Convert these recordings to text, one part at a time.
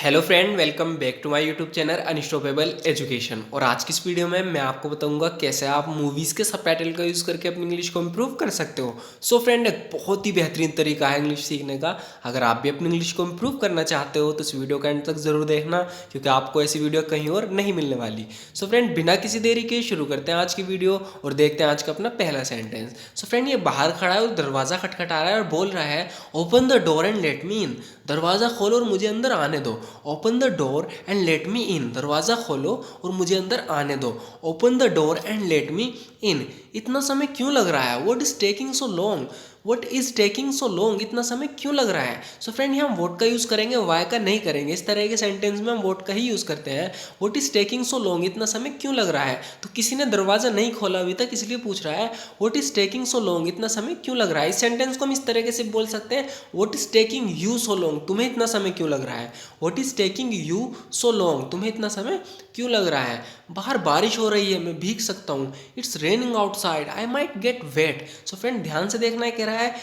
Hello friend, welcome back to my YouTube channel unstoppable education. और आज की इस वीडियो में मैं आपको बताऊंगा कैसे आप मूवीज़ के सबटाइटल का यूज़ करके अपनी इंग्लिश को इम्प्रूव कर सकते हो। सो फ्रेंड, एक बहुत ही बेहतरीन तरीका है इंग्लिश सीखने का। अगर आप भी अपनी इंग्लिश को इम्प्रूव करना चाहते हो तो इस वीडियो का एंड तक ज़रूर देखना, क्योंकि आपको ऐसी वीडियो कहीं और नहीं मिलने वाली। सो फ्रेंड, बिना किसी देरी के शुरू करते हैं आज की वीडियो और देखते हैं आज का अपना पहला सेंटेंस। सो फ्रेंड, ये बाहर खड़ा है और दरवाज़ा खटखटा रहा है और बोल रहा है, open the door and let me in. दरवाज़ा खोलो और मुझे अंदर आने दो। Open the door and let me in. दरवाज़ा खोलो और मुझे अंदर आने दो। Open the door and let me in. इतना समय क्यों लग रहा है? What is taking so long? What is taking so long? इतना समय क्यों लग रहा है? सो फ्रेंड, यहाँ हम वोट का यूज़ करेंगे, वाई का नहीं करेंगे। इस तरह के सेंटेंस में हम वोट का ही यूज़ करते हैं। What is taking so long, इतना समय क्यों लग रहा है? तो किसी ने दरवाज़ा नहीं खोला अभी तक, इसलिए पूछ रहा है what is taking so long, इतना समय क्यों लग रहा है। इस सेंटेंस को हम इस तरीके से बोल सकते हैं, what is taking you so long, तुम्हें इतना समय क्यों लग रहा है। What is taking you so long, तुम्हें इतना समय क्यों लग रहा है। बाहर बारिश हो रही है, मैं भीग सकता हूँ। It's raining outside, I might get wet. So friend, ध्यान से देखना है, कह रहा है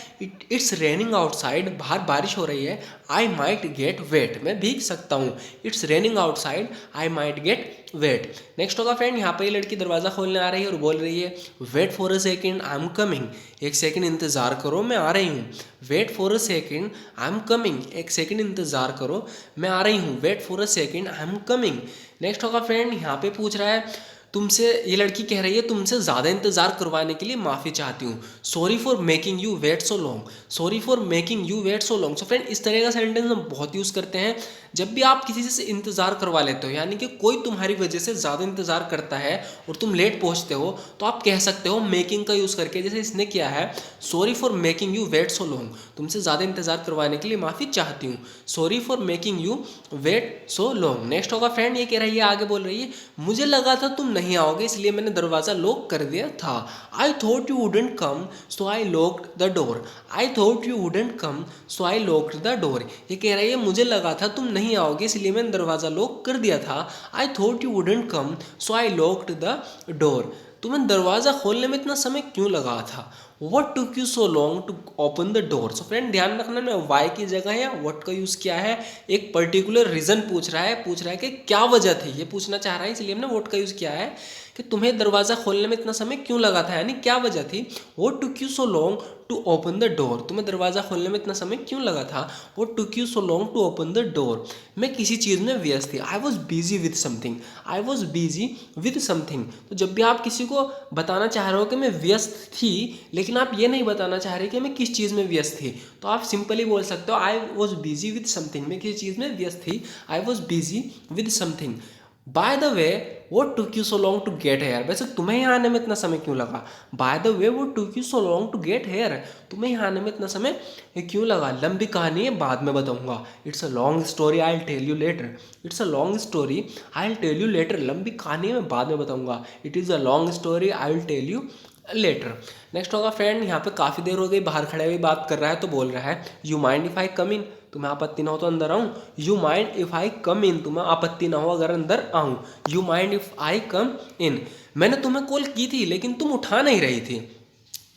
इट्स रेनिंग आउटसाइड, बाहर बारिश हो रही है। आई माइट गेट वेट, मैं भीग सकता हूँ। It's raining outside, I might get wet. Next होगा फ्रेंड, यहाँ पर ये लड़की दरवाज़ा खोलने आ रही है और बोल रही है, wait for a second, I am coming. एक सेकेंड इंतज़ार करो, मैं आ रही हूँ। Wait for a second, I am coming. एक सेकेंड इंतज़ार करो, मैं आ रही हूँ। Wait for a second, I am coming. Next होगा फ्रेंड, यहाँ पे पूछ रहा है, तुमसे, ये लड़की कह रही है, तुमसे ज़्यादा इंतज़ार करवाने के लिए माफ़ी चाहती हूँ। Sorry for making you wait so long. Sorry for making you wait so long. So friend, इस तरह का सेंटेंस हम बहुत यूज़ करते हैं जब भी आप किसी से इंतज़ार करवा लेते हो, यानी कि कोई तुम्हारी वजह से ज़्यादा इंतज़ार करता है और तुम लेट पहुँचते हो, तो आप कह सकते हो मेकिंग का यूज़ करके, जैसे इसने किया है, sorry for making you wait so long, तुमसे ज़्यादा इंतज़ार करवाने के लिए माफ़ी चाहती हूँ। Sorry for making you wait so long. Next होगा फ्रेंड, ये कह रही है, आगे बोल रही है, मुझे लगा था तुम नहीं आओगे, इसलिए मैंने दरवाज़ा लॉक कर दिया था। I thought you wouldn't come, so I locked the door. I thought you wouldn't come, so I locked the door. ये कह रही है, मुझे लगा था तुम नहीं आओगे, इसलिए मैंने दरवाज़ा लॉक कर दिया था। I thought you wouldn't come, so I locked the door. तुम्हें दरवाज़ा खोलने में इतना समय क्यों लगा था? What took you so long to open the door. So friend, ध्यान रखना, मैं वाई की जगह या वट का यूज़ किया है। एक पर्टिकुलर रीज़न पूछ रहा है कि क्या वजह थी, ये पूछना चाह रहा है, इसलिए हमने वट का यूज़ किया है कि तुम्हें दरवाज़ा खोलने में इतना समय क्यों लगा था, यानी क्या वजह थी। What took you so long to open the door, तुम्हें दरवाज़ा खोलने में इतना समय क्यों लगा था। What took you so long to open the door, मैं किसी चीज़ में व्यस्त थी। I was busy with something. I was busy with something. तो जब भी आप किसी को बताना चाह रहे हो कि मैं व्यस्त थी, लेकिन आप ये नहीं बताना चाह रहे कि मैं किस चीज़ में व्यस्त थी, तो आप सिंपली बोल सकते हो, I was busy with something, मैं किसी चीज़ में व्यस्त थी। I was busy with something. By the way, what took you so long to get here. वैसे तुम्हें यहाँ आने में इतना समय क्यों लगा। By the way, what took you so long to get here, तुम्हें यहाँ आने में इतना समय क्यों लगा। लंबी कहानी है, बाद में बताऊंगा। It's a long story, I will tell you later. It's a long story, I will tell you later. लंबी कहानी है, मैं बाद में बताऊंगा। It is a long story, I will tell you later. Next होगा फ्रेंड, यहाँ पे काफ़ी देर हो गई, बाहर खड़े हुए बात कर रहा है, तो बोल रहा है, यू माइंड इफ़ आई कम इन, तुम्हें आपत्ति ना हो तो अंदर आऊँ। यू माइंड इफ़ आई कम इन, तुम्हें आपत्ति ना हो अगर अंदर आऊँ। यू माइंड इफ़ आई कम इन। मैंने तुम्हें कॉल की थी लेकिन तुम उठा नहीं रही थी।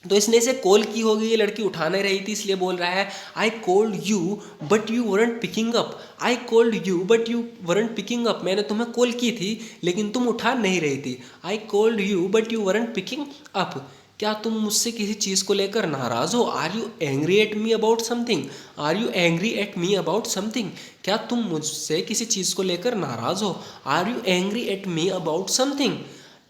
तो इसने इसे कॉल की होगी, ये लड़की उठा नहीं रही थी, इसलिए बोल रहा है, आई called you but you weren't picking up. I called you but you weren't picking up, मैंने तुम्हें कॉल की थी लेकिन तुम उठा नहीं रही थी। I called you but you weren't picking up. क्या तुम मुझसे किसी चीज़ को लेकर नाराज़ हो। Are you angry at me about something. Are you angry at me about something, क्या तुम मुझसे किसी चीज़ को लेकर नाराज़ हो। Are you angry at me about something.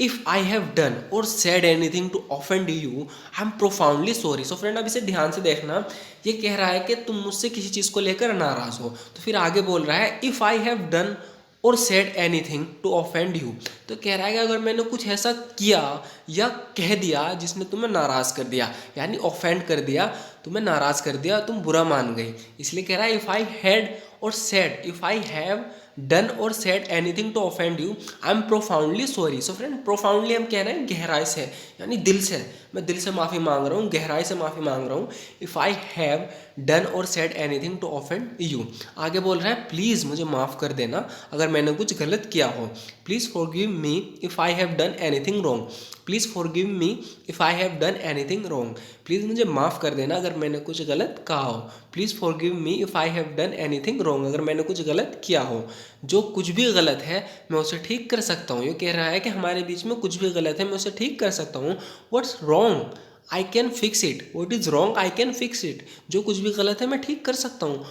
If I have done or said anything to offend you, I am profoundly sorry. So friend, अब इसे ध्यान से देखना, ये कह रहा है कि तुम मुझसे किसी चीज़ को लेकर नाराज़ हो, तो फिर आगे बोल रहा है, if I have done or said anything to offend you. तो कह रहा है कि अगर मैंने कुछ ऐसा किया या कह दिया जिसने तुम्हें नाराज़ कर दिया, यानी ऑफेंड कर दिया, तुम्हें नाराज़ कर दिया, तुम बुरा मान गई, इसलिए कह रहा है, if I had or said, if I have done or said anything to offend you, I am profoundly sorry. So friend, profoundly हम कह रहे हैं गहराई से, यानी दिल से, मैं दिल से माफ़ी मांग रहा हूँ, गहराई से माफ़ी मांग रहा हूँ। If I have done or said anything to offend you. आगे बोल रहा है, प्लीज़ मुझे माफ़ कर देना अगर मैंने कुछ गलत किया हो। Please forgive me if I have done anything wrong. Please forgive me if I have done anything wrong, please मुझे माफ़ कर देना अगर मैंने कुछ गलत कहा हो। Please forgive me if I have done anything wrong, अगर मैंने कुछ गलत किया हो। जो कुछ भी गलत है मैं उसे ठीक कर सकता हूँ। ये कह रहा है कि हमारे बीच में कुछ भी गलत है मैं उसे ठीक कर सकता हूँ। What's wrong I can fix it, what is wrong I can fix it, जो कुछ भी गलत है मैं ठीक कर सकता हूँ।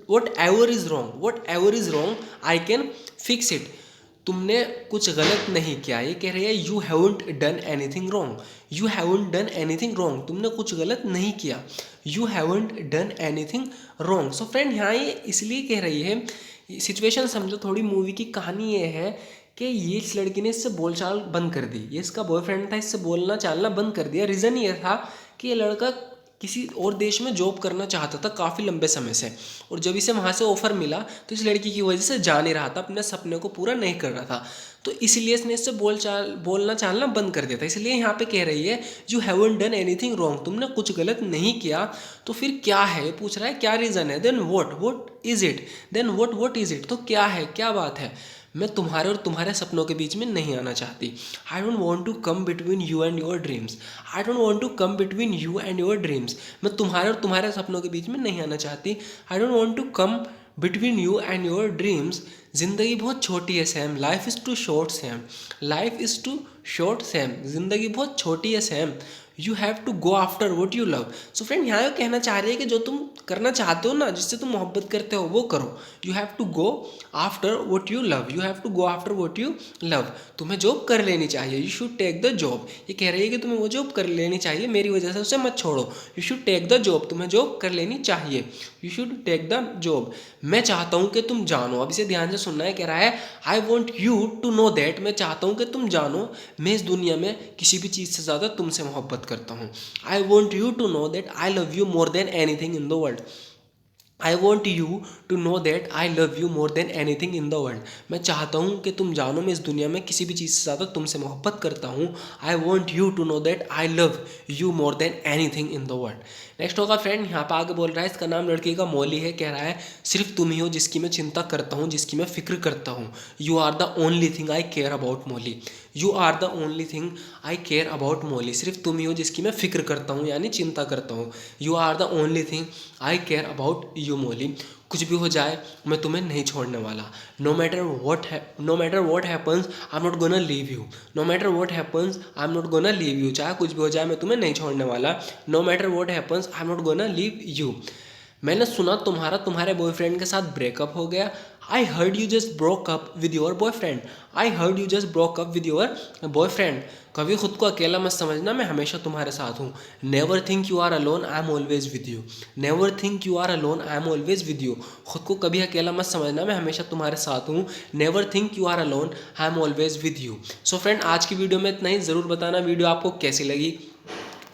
What ever is wrong, what ever is wrong I can fix it. तुमने कुछ गलत नहीं किया, ये कह रही है you haven't done anything wrong, you haven't done anything wrong, तुमने कुछ गलत नहीं किया, you haven't done anything wrong. So friend यहाँ ये इसलिए कह रही है, सिचुएशन समझो थोड़ी, मूवी की कहानी ये है कि ये इस लड़की ने इससे बोलचाल बंद कर दी, ये इसका बॉयफ्रेंड था, इससे बोलना चालना बंद कर दिया। रीज़न ये था कि ये लड़का किसी और देश में जॉब करना चाहता था काफ़ी लंबे समय से, और जब इसे वहाँ से ऑफ़र मिला तो इस लड़की की वजह से जा नहीं रहा था, अपने सपने को पूरा नहीं कर रहा था, तो इसलिए इसने इससे बोलना चालना बंद कर दिया था। इसलिए यहाँ पे कह रही है you haven't done anything wrong, तुमने कुछ गलत नहीं किया। तो फिर क्या है, ये पूछ रहा है क्या रीज़न है। Then what is it, then what is it, तो क्या है, क्या बात है। मैं तुम्हारे और तुम्हारे सपनों के बीच में नहीं आना चाहती। I don't want to come between you and your dreams, I don't want to come between you and your dreams, मैं तुम्हारे और तुम्हारे सपनों के बीच में नहीं आना चाहती। I don't want to come between you and your dreams. ज़िंदगी बहुत छोटी है Sam, life is too short Sam, life is too short Sam, ज़िंदगी बहुत छोटी है Sam. You have to go after what you love. So friend यहाँ कहना चाह रही है कि जो तुम करना चाहते हो ना, जिससे तुम मोहब्बत करते हो वो करो। You have to go after what you love, you have to go after what you love. तुम्हें जॉब कर लेनी चाहिए, you should take the job. ये कह रही है कि तुम्हें वो जॉब कर लेनी चाहिए, मेरी वजह से उसे मत छोड़ो। You should take the job, तुम्हें जॉब कर लेनी चाहिए, you should take the job. मैं चाहता हूँ कि तुम जानो, अब इसे ध्यान से सुनना है। कह रहा है I want you to know that, मैं चाहता हूँ कि तुम जानो मैं इस दुनिया में किसी भी चीज़ से ज़्यादा तुमसे मोहब्बत करता हूँ। I want you to know that I love you more than anything in the world, I want you to know that I love you more than anything in the world. मैं चाहता हूँ कि तुम जानो मैं इस दुनिया में किसी भी चीज़ से ज़्यादा तुमसे मोहब्बत करता हूँ। I want you to know that I love you more than anything in the world. Next होगा फ्रेंड, यहाँ पर आगे बोल रहा है, इसका नाम लड़की का मौली है। कह रहा है सिर्फ तुम ही हो जिसकी मैं चिंता करता हूँ, जिसकी मैं फिक्र करता हूँ। You are the only thing I care about Molly, you are the only thing I care about Molly. सिर्फ तुम ही हो जिसकी मैं फिक्र करता हूँ, यानी चिंता करता हूँ। You are the only thing I care about you Molly. कुछ भी हो जाए मैं तुम्हें नहीं छोड़ने वाला। No matter what happens I am not gonna leave you, no matter what happens I am not gonna leave you. चाहे कुछ भी हो जाए मैं तुम्हें नहीं छोड़ने वाला। No matter what happens I am not gonna leave you. मैंने सुना तुम्हारे बॉयफ्रेंड के साथ ब्रेकअप हो गया। I heard you just broke up with your boyfriend, I heard you just broke up with your boyfriend. कभी खुद को अकेला मत समझना, मैं हमेशा तुम्हारे साथ हूँ। Never think you are alone, I am always with you, never think you are alone, I am always with you. खुद को कभी अकेला मत समझना, मैं हमेशा तुम्हारे साथ हूँ। Never think you are alone, I am always with you. So friend आज की वीडियो में इतना ही। ज़रूर बताना वीडियो आपको कैसी लगी।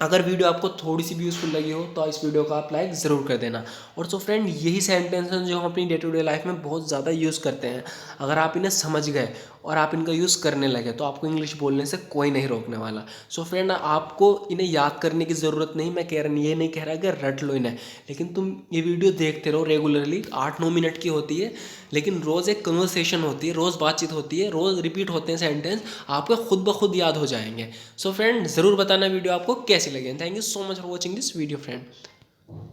अगर वीडियो आपको थोड़ी सी भी यूज़फुल लगी हो तो इस वीडियो को आप लाइक ज़रूर कर देना। और सो फ्रेंड यही सेंटेंसेस जो हम अपनी डे टू डे लाइफ में बहुत ज़्यादा यूज़ करते हैं, अगर आप इन्हें समझ गए और आप इनका यूज़ करने लगे तो आपको इंग्लिश बोलने से कोई नहीं रोकने वाला। सो फ्रेंड आपको इन्हें याद करने की ज़रूरत नहीं, मैं ये नहीं कह रहा कि रट लो इन्हें, लेकिन तुम ये वीडियो देखते रहो रेगुलरली। 8-9 मिनट की होती है, लेकिन रोज़ एक कन्वर्सेशन होती है, रोज़ बातचीत होती है, रोज़ रिपीट होते हैं सेंटेंस, आपको खुद ब खुद याद हो जाएंगे। सो फ्रेंड ज़रूर बताना वीडियो आपको कैसी लगे। Thank you so much for watching this video friend.